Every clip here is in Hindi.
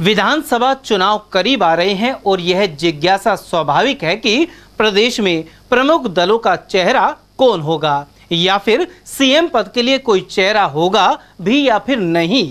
विधानसभा चुनाव करीब आ रहे हैं और यह जिज्ञासा स्वाभाविक है कि प्रदेश में प्रमुख दलों का चेहरा कौन होगा या फिर सीएम पद के लिए कोई चेहरा होगा भी या फिर नहीं।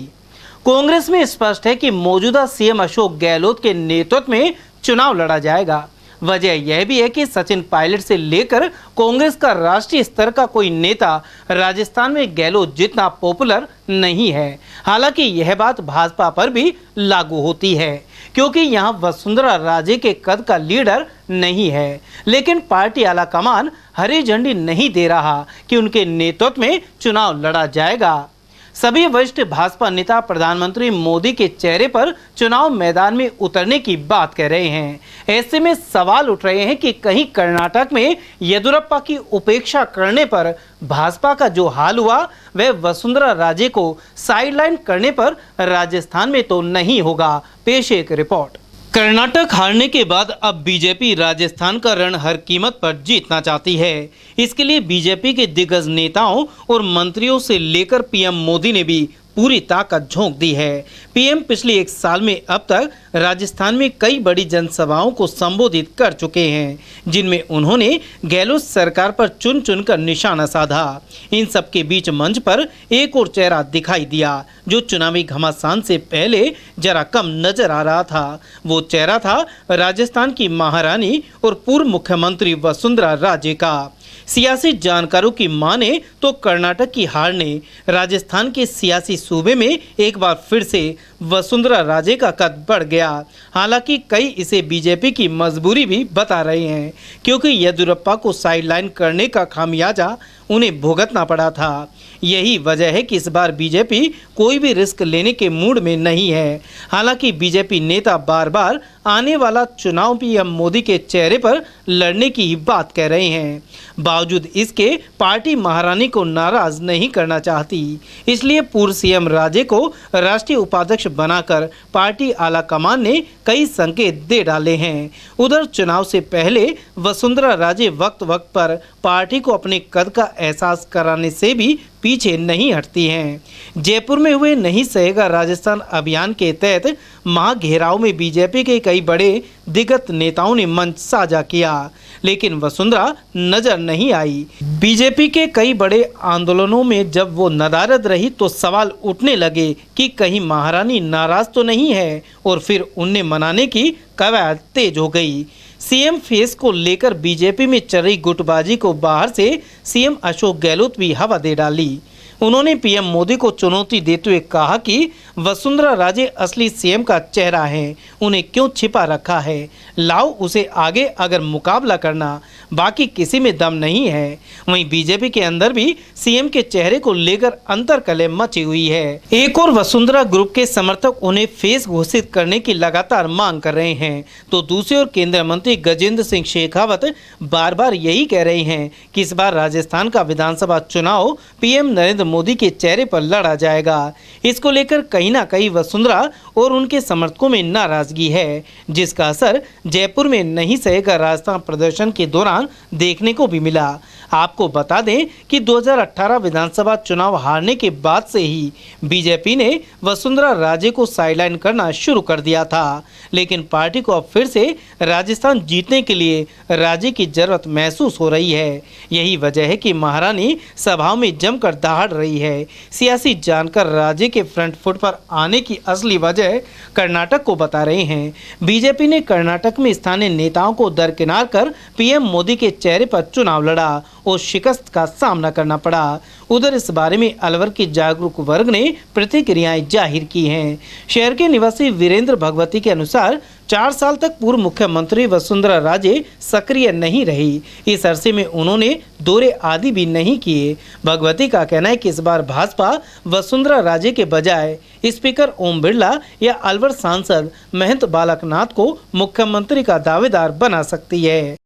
कांग्रेस में स्पष्ट है कि मौजूदा सीएम अशोक गहलोत के नेतृत्व में चुनाव लड़ा जाएगा। वजह यह भी है कि सचिन पायलट से लेकर कांग्रेस का राष्ट्रीय स्तर का कोई नेता राजस्थान में गहलोत जितना पॉपुलर नहीं है। हालांकि यह बात भाजपा पर भी लागू होती है क्योंकि यहां वसुंधरा राजे के कद का लीडर नहीं है, लेकिन पार्टी आलाकमान हरी झंडी नहीं दे रहा कि उनके नेतृत्व में चुनाव लड़ा जाएगा। सभी वरिष्ठ भाजपा नेता प्रधानमंत्री मोदी के चेहरे पर चुनाव मैदान में उतरने की बात कह रहे हैं। ऐसे में सवाल उठ रहे हैं कि कहीं कर्नाटक में येदियुरप्पा की उपेक्षा करने पर भाजपा का जो हाल हुआ वह वसुंधरा राजे को साइडलाइन करने पर राजस्थान में तो नहीं होगा। पेश एक रिपोर्ट। कर्नाटक हारने के बाद अब बीजेपी राजस्थान का रण हर कीमत पर जीतना चाहती है। इसके लिए बीजेपी के दिग्गज नेताओं और मंत्रियों से लेकर पीएम मोदी ने भी पूरी ताकत झोंक दी है। पीएम पिछले एक साल में अब तक राजस्थान में कई बड़ी जनसभाओं को संबोधित कर चुके हैं, जिनमें उन्होंने गहलोत सरकार पर चुन चुनकर निशाना साधा। इन सब के बीच मंच पर एक और चेहरा दिखाई दिया जो चुनावी घमासान से पहले जरा कम नजर आ रहा था। वो चेहरा था राजस्थान की महारानी और पूर्व मुख्यमंत्री वसुंधरा राजे का। सियासी जानकारों की माने तो कर्नाटक की हार ने राजस्थान के सियासी सूबे में एक बार फिर से वसुंधरा राजे का कद बढ़ गया। हालांकि कई इसे बीजेपी की मजबूरी भी बता रहे हैं क्योंकि येदियुरप्पा को साइडलाइन करने का खामियाजा उन्हें भुगतना पड़ा था। यही वजह है कि इस बार बीजेपी कोई भी रिस्क लेने के मूड में नहीं है। हालांकि बीजेपी नेता बार बार आने वाला चुनाव पीएम मोदी के चेहरे पर लड़ने की ही बात कह रहे हैं। बावजूद इसके पार्टी महारानी को नाराज नहीं करना चाहती, इसलिए पूर्व सीएम राजे को राष्ट्रीय उपाध्यक्ष बनाकर पार्टी आलाकमान ने कई संकेत दे डाले हैं। उधर चुनाव से पहले वसुंधरा राजे वक्त वक्त पर पार्टी को अपने कद का एहसास कराने से भी पीछे नहीं हटती हैं। जयपुर में हुए नहीं सहेगा राजस्थान अभियान के तहत महाघेराव में बीजेपी के कई बड़े दिग्गज नेताओं ने मंच साझा किया, लेकिन वसुंधरा नजर नहीं आई। बीजेपी के कई बड़े आंदोलनों में जब वो नदारद रही तो सवाल उठने लगे कि कहीं महारानी नाराज तो नहीं है, और फिर उन्हें मनाने की कवायद तेज हो गई। सीएम फेस को लेकर बीजेपी में चल रही गुटबाजी को बाहर से सीएम अशोक गहलोत भी हवा दे डाली। उन्होंने पीएम मोदी को चुनौती देते हुए कहा कि वसुंधरा राजे असली सीएम का चेहरा है, उन्हें क्यों छिपा रखा है, लाओ उसे आगे अगर मुकाबला करना, बाकी किसी में दम नहीं है। वहीं बीजेपी के अंदर भी सीएम के चेहरे को लेकर अंतर्कलह मची हुई है। एक और वसुंधरा ग्रुप के समर्थक उन्हें फेस घोषित करने की लगातार मांग कर रहे हैं, तो दूसरी ओर केंद्रीय मंत्री गजेंद्र सिंह शेखावत बार बार यही कह रहे हैं कि इस बार राजस्थान का विधानसभा चुनाव पीएम नरेंद्र मोदी के चेहरे पर लड़ा जाएगा। इसको लेकर कहीं ना कहीं वसुंधरा और उनके समर्थकों में नाराजगी है, जिसका असर जयपुर में नहीं सहेगा राजस्थान प्रदर्शन के दौरान देखने को भी मिला। आपको बता दें कि 2018 विधानसभा चुनाव हारने के बाद से ही बीजेपी ने वसुंधरा राजे को साइडलाइन करना शुरू कर दिया था, लेकिन पार्टी को अब फिर से राजस्थान जीतने के लिए राजे की जरूरत महसूस हो रही है। यही वजह है कि महारानी सभाओं में जमकर दहाड़ रही है। सियासी जानकार राजे के फ्रंट फुट पर आने की असली वजह कर्नाटक को बता रहे हैं। बीजेपी ने कर्नाटक में स्थानीय नेताओं को दरकिनार कर पीएम मोदी के चेहरे पर चुनाव लड़ा और शिकस्त का सामना करना पड़ा। उधर इस बारे में अलवर के जागरूक वर्ग ने प्रतिक्रियाएं जाहिर की हैं। शहर के निवासी वीरेंद्र भगवती के अनुसार 4 साल तक पूर्व मुख्यमंत्री वसुंधरा राजे सक्रिय नहीं रही। इस अरसे में उन्होंने दौरे आदि भी नहीं किए। भगवती का कहना है कि इस बार भाजपा वसुंधरा राजे के बजाय स्पीकर ओम बिरला या अलवर सांसद महंत बालकनाथ को मुख्यमंत्री का दावेदार बना सकती है।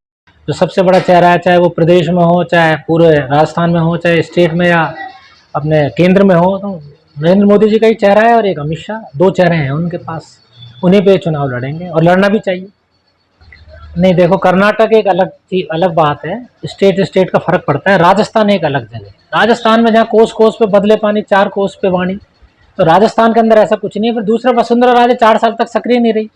जो सबसे बड़ा चेहरा है, चाहे वो प्रदेश में हो, चाहे पूरे राजस्थान में हो, चाहे स्टेट में या अपने केंद्र में हो, तो नरेंद्र मोदी जी का ही चेहरा है और एक अमित शाह, 2 चेहरे हैं उनके पास। उन्हीं पे चुनाव लड़ेंगे और लड़ना भी चाहिए। नहीं, देखो कर्नाटक एक अलग बात है, स्टेट का फर्क पड़ता है। राजस्थान एक अलग जगह है। राजस्थान में जहाँ कोस कोस पे बदले पानी, 4 कोस पे वाणी, तो राजस्थान के अंदर ऐसा कुछ नहीं है। फिर दूसरा, वसुंधरा राजे 4 साल तक सक्रिय नहीं रही।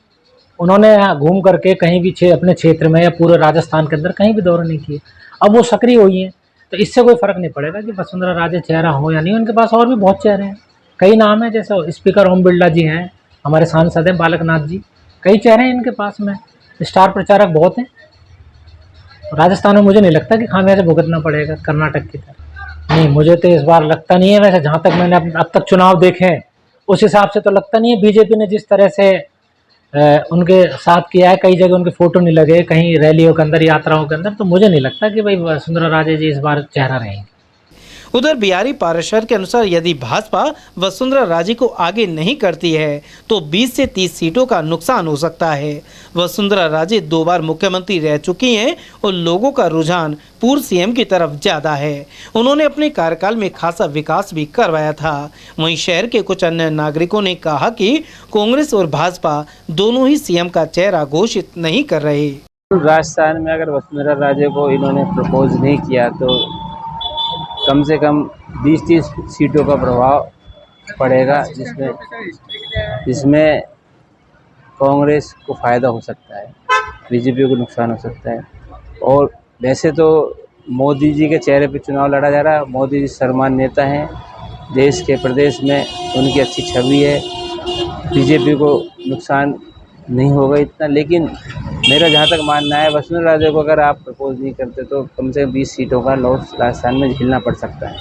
उन्होंने घूम करके कहीं भी अपने क्षेत्र में या पूरे राजस्थान के अंदर कहीं भी दौरा नहीं किए। अब वो सक्रिय हुई हैं, तो इससे कोई फर्क नहीं पड़ेगा कि वसुंधरा राजे चेहरा हो या नहीं। उनके पास और भी बहुत चेहरे हैं, कई नाम हैं, जैसे स्पीकर ओम बिरला जी हैं, हमारे सांसद हैं बालक नाथ जी, कई चेहरे हैं इनके पास में, स्टार प्रचारक बहुत हैं। राजस्थान में मुझे नहीं लगता कि खामियाजा भुगतना पड़ेगा कर्नाटक की तरह। नहीं, मुझे तो इस बार लगता नहीं है। वैसे जहाँ तक मैंने अब तक चुनाव देखे हैं उस हिसाब से तो लगता नहीं है। बीजेपी ने जिस तरह से उनके साथ किया है, कई जगह उनके फोटो नहीं लगे, कहीं रैलियों के अंदर, यात्राओं के अंदर, तो मुझे नहीं लगता कि भाई वसुंधरा राजे जी इस बार चेहरा रहेंगे। उधर बिहारी पाराशर के अनुसार यदि भाजपा वसुंधरा राजे को आगे नहीं करती है तो 20 से 30 सीटों का नुकसान हो सकता है। वसुंधरा राजे 2 बार मुख्यमंत्री रह चुकी हैं और लोगों का रुझान पूर्व सीएम की तरफ ज्यादा है। उन्होंने अपने कार्यकाल में खासा विकास भी करवाया था। वहीं शहर के कुछ अन्य नागरिकों ने कहा कि कांग्रेस और भाजपा दोनों ही सीएम का चेहरा घोषित नहीं कर रहे। राजस्थान में अगर वसुंधरा राजे को इन्होंने प्रपोज नहीं किया तो कम से कम 20-30 सीटों का प्रभाव पड़ेगा, जिसमें कांग्रेस को फ़ायदा हो सकता है, बीजेपी को नुकसान हो सकता है। और वैसे तो मोदी जी के चेहरे पे चुनाव लड़ा जा रहा है। मोदी जी सर्वमान्य नेता हैं, देश के प्रदेश में उनकी अच्छी छवि है, बीजेपी को नुकसान नहीं होगा इतना। लेकिन मेरा जहाँ तक मानना है, वसुंधरा राजे को अगर आप प्रपोज नहीं करते तो कम से कम 20 सीटों का लॉस राजस्थान में झेलना पड़ सकता है।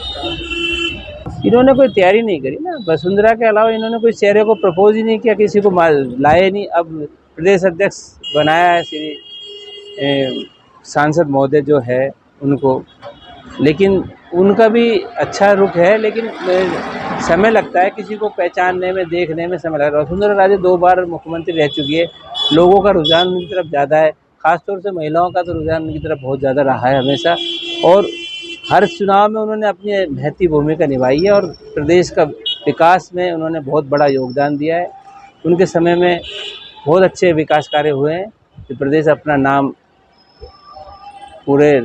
इन्होंने कोई तैयारी नहीं करी ना, वसुंधरा के अलावा इन्होंने कोई चेहरे को प्रपोज ही नहीं किया, किसी को लाए नहीं। अब प्रदेश अध्यक्ष बनाया है श्री सांसद महोदय जो है उनको, लेकिन उनका भी अच्छा रुख है, लेकिन समय लगता है किसी को पहचानने में, देखने में समय लगता है। वसुंधरा राजे 2 बार मुख्यमंत्री रह चुकी है, लोगों का रुझान उनकी तरफ ज़्यादा है, खासतौर से महिलाओं का तो रुझान उनकी तरफ बहुत ज़्यादा रहा है हमेशा। और हर चुनाव में उन्होंने अपनी महती भूमिका निभाई है और प्रदेश का विकास में उन्होंने बहुत बड़ा योगदान दिया है। उनके समय में बहुत अच्छे विकास कार्य हुए हैं, कि प्रदेश अपना नाम पूरे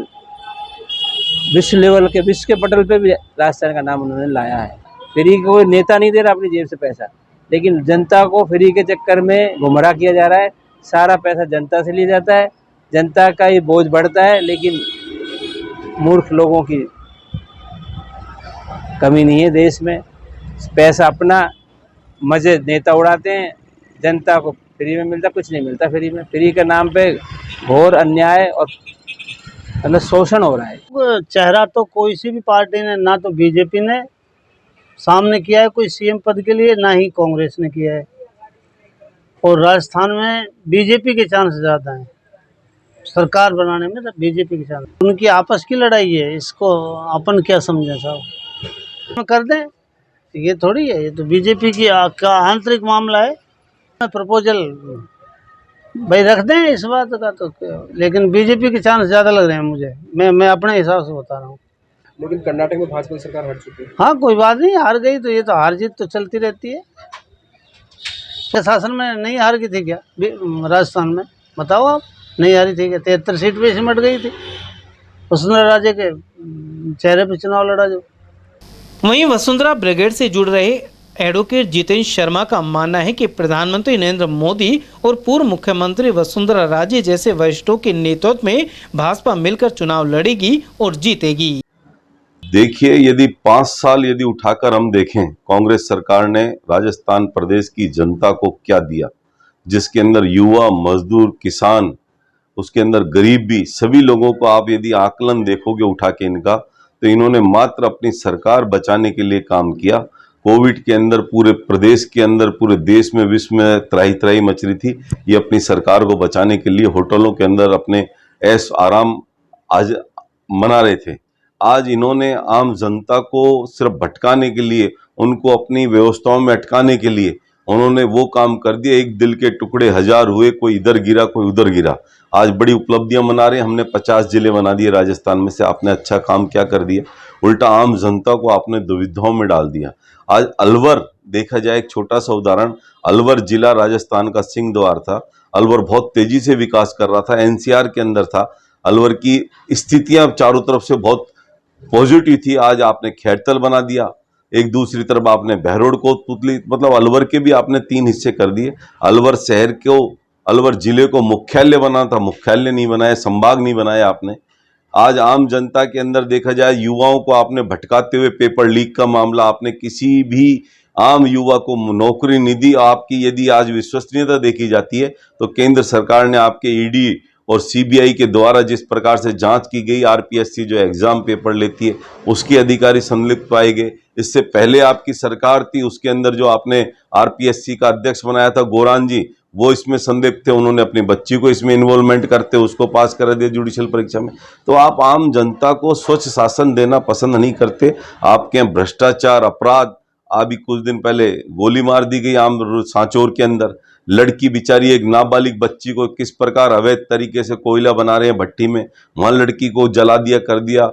विश्व लेवल के, विश्व के पटल पे भी राजस्थान का नाम उन्होंने लाया है। फ्री का कोई नेता नहीं दे रहा अपनी जेब से पैसा, लेकिन जनता को फ्री के चक्कर में गुमराह किया जा रहा है। सारा पैसा जनता से लिया जाता है, जनता का ही बोझ बढ़ता है, लेकिन मूर्ख लोगों की कमी नहीं है देश में। पैसा अपना मजे नेता उड़ाते हैं, जनता को फ्री में मिलता, कुछ नहीं मिलता फ्री में। फ्री के नाम पे घोर अन्याय और मतलब शोषण हो रहा है। चेहरा तो कोई सी भी पार्टी ने, ना तो बीजेपी ने सामने किया है कोई सीएम पद के लिए, ना ही कांग्रेस ने किया है। और राजस्थान में बीजेपी के चांस ज़्यादा हैं सरकार बनाने में, तो बीजेपी के चांस। उनकी आपस की लड़ाई है, इसको अपन क्या समझें साहब, कर दें, ये थोड़ी है, ये तो बीजेपी की का आंतरिक मामला है। प्रपोजल भाई रख दें इस बात का तो, लेकिन बीजेपी के चांस ज़्यादा लग रहे हैं मुझे। मैं अपने हिसाब से बता रहा हूँ। लेकिन कर्नाटक में भाजपा सरकार हार चुकी है। हाँ, कोई बात नहीं, हार गई तो ये तो हार जीत तो चलती रहती है। शासन में नहीं हार गई थी क्या राजस्थान में, बताओ आप, नहीं हारी थी क्या? 73 सीट पे सिमट गई थी, वसुंधरा राजे के चेहरे पे चुनाव लड़ा जो। वहीं वसुंधरा ब्रिगेड से जुड़ रहे एडवोकेट जितेंद्र शर्मा का मानना है कि प्रधानमंत्री नरेंद्र मोदी और पूर्व मुख्यमंत्री वसुंधरा राजे जैसे वरिष्ठों के नेतृत्व में भाजपा मिलकर चुनाव लड़ेगी और जीतेगी। देखिए, यदि 5 साल यदि उठाकर हम देखें, कांग्रेस सरकार ने राजस्थान प्रदेश की जनता को क्या दिया, जिसके अंदर युवा, मजदूर, किसान, उसके अंदर गरीब भी, सभी लोगों को आप यदि आकलन देखोगे उठा के इनका, तो इन्होंने मात्र अपनी सरकार बचाने के लिए काम किया। कोविड के अंदर पूरे प्रदेश के अंदर, पूरे देश में, विश्व में त्राही त्राही मच रही थी। ये अपनी सरकार को बचाने के लिए होटलों के अंदर अपने ऐश आराम आज मना रहे थे। आज इन्होंने आम जनता को सिर्फ भटकाने के लिए, उनको अपनी व्यवस्थाओं में अटकाने के लिए उन्होंने वो काम कर दिया। एक दिल के टुकड़े 1000 हुए, कोई इधर गिरा कोई उधर गिरा। आज बड़ी उपलब्धियां मना रहे हैं, हमने 50 जिले बना दिए राजस्थान में से। आपने अच्छा काम क्या कर दिया, उल्टा आम जनता को आपने दुविधाओं में डाल दिया। आज अलवर देखा जाए, एक छोटा सा उदाहरण, अलवर जिला राजस्थान का सिंह द्वार था। अलवर बहुत तेजी से विकास कर रहा था, एनसीआर के अंदर था। अलवर की स्थितियां चारों तरफ से बहुत पॉजिटिव थी। आज आपने खैरतल बना दिया, एक दूसरी तरफ आपने बहरोड कोटपुतली मतलब अलवर के भी आपने 3 हिस्से कर दिए। अलवर शहर को, अलवर जिले को मुख्यालय बना था, मुख्यालय नहीं बनाया, संभाग नहीं बनाया आपने। आज आम जनता के अंदर देखा जाए युवाओं को आपने भटकाते हुए, पेपर लीक का मामला, आपने किसी भी आम युवा को नौकरी नहीं दी। आपकी यदि आज विश्वसनीयता देखी जाती है तो केंद्र सरकार ने आपके ईडी और सीबीआई के द्वारा जिस प्रकार से जांच की गई, आरपीएससी जो एग्जाम पेपर लेती है उसके अधिकारी संलिप्त पाए गए। इससे पहले आपकी सरकार थी, उसके अंदर जो आपने आरपीएससी का अध्यक्ष बनाया था गोरान जी, वो इसमें संदिग्ध थे, उन्होंने अपनी बच्ची को इसमें इन्वॉल्वमेंट करते उसको पास करा दिया जुडिशियल परीक्षा में। तो आप आम जनता को स्वच्छ शासन देना पसंद नहीं करते। आपके यहाँ भ्रष्टाचार, अपराध, अभी कुछ दिन पहले गोली मार दी गई आम सांचौर के अंदर, लड़की बेचारी एक नाबालिग बच्ची को किस प्रकार अवैध तरीके से कोयला बना रहे हैं भट्टी में, वहां लड़की को जला दिया, कर दिया।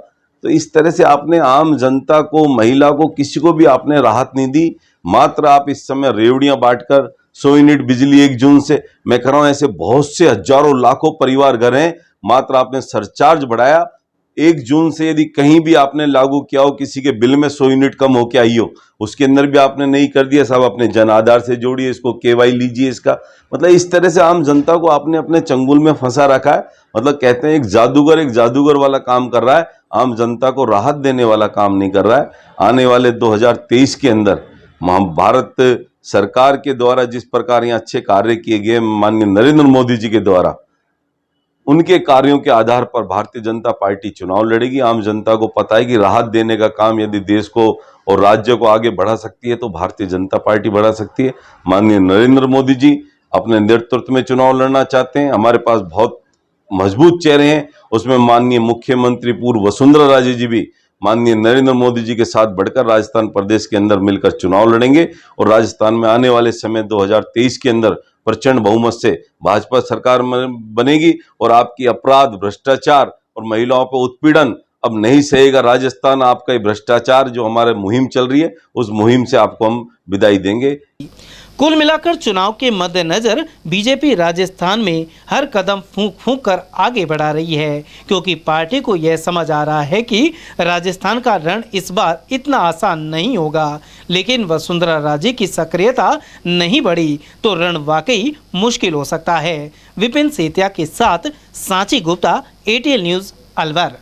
तो इस तरह से आपने आम जनता को, महिला को, किसी को भी आपने राहत नहीं दी। मात्र आप इस समय रेवड़ियां बांटकर 100 यूनिट बिजली 1 जून से, मैं कह रहा हूं ऐसे बहुत से हजारों लाखों परिवार घर हैं, मात्र आपने सरचार्ज बढ़ाया। 1 जून से यदि कहीं भी आपने लागू किया हो, किसी के बिल में 100 यूनिट कम होके आई हो, उसके अंदर भी आपने नहीं कर दिया। साहब अपने जन आधार से जोड़िए इसको, केवाई लीजिए इसका। मतलब इस तरह से आम जनता को आपने अपने चंगुल में फंसा रखा है। मतलब कहते हैं एक जादूगर वाला काम कर रहा है, आम जनता को राहत देने वाला काम नहीं कर रहा है। आने वाले 2023 के अंदर भारत सरकार के द्वारा जिस प्रकार यहाँ अच्छे कार्य किए गए, माननीय नरेंद्र मोदी जी के द्वारा, उनके कार्यों के आधार पर भारतीय जनता पार्टी चुनाव लड़ेगी। आम जनता को पता है कि राहत देने का काम यदि देश को और राज्य को आगे बढ़ा सकती है तो भारतीय जनता पार्टी बढ़ा सकती है। माननीय नरेंद्र मोदी जी अपने नेतृत्व में चुनाव लड़ना चाहते हैं। हमारे पास बहुत मजबूत चेहरे हैं, उसमें माननीय मुख्यमंत्री पूर्व वसुंधरा राजे जी भी माननीय नरेंद्र मोदी जी के साथ बढ़कर राजस्थान प्रदेश के अंदर मिलकर चुनाव लड़ेंगे और राजस्थान में आने वाले समय 2023 के अंदर प्रचंड बहुमत से भाजपा सरकार बनेगी और आपकी अपराध, भ्रष्टाचार और महिलाओं पर उत्पीड़न अब नहीं सहेगा राजस्थान। आपका ये भ्रष्टाचार जो हमारे मुहिम चल रही है, उस मुहिम से आपको हम विदाई देंगे। कुल मिलाकर चुनाव के मद्देनजर बीजेपी राजस्थान में हर कदम फूंक फूंक कर आगे बढ़ा रही है, क्योंकि पार्टी को यह समझ आ रहा है कि राजस्थान का रण इस बार इतना आसान नहीं होगा। लेकिन वसुंधरा राजे की सक्रियता नहीं बढ़ी तो रण वाकई मुश्किल हो सकता है। विपिन सेतिया के साथ सांची गुप्ता, ATL न्यूज़, अलवर।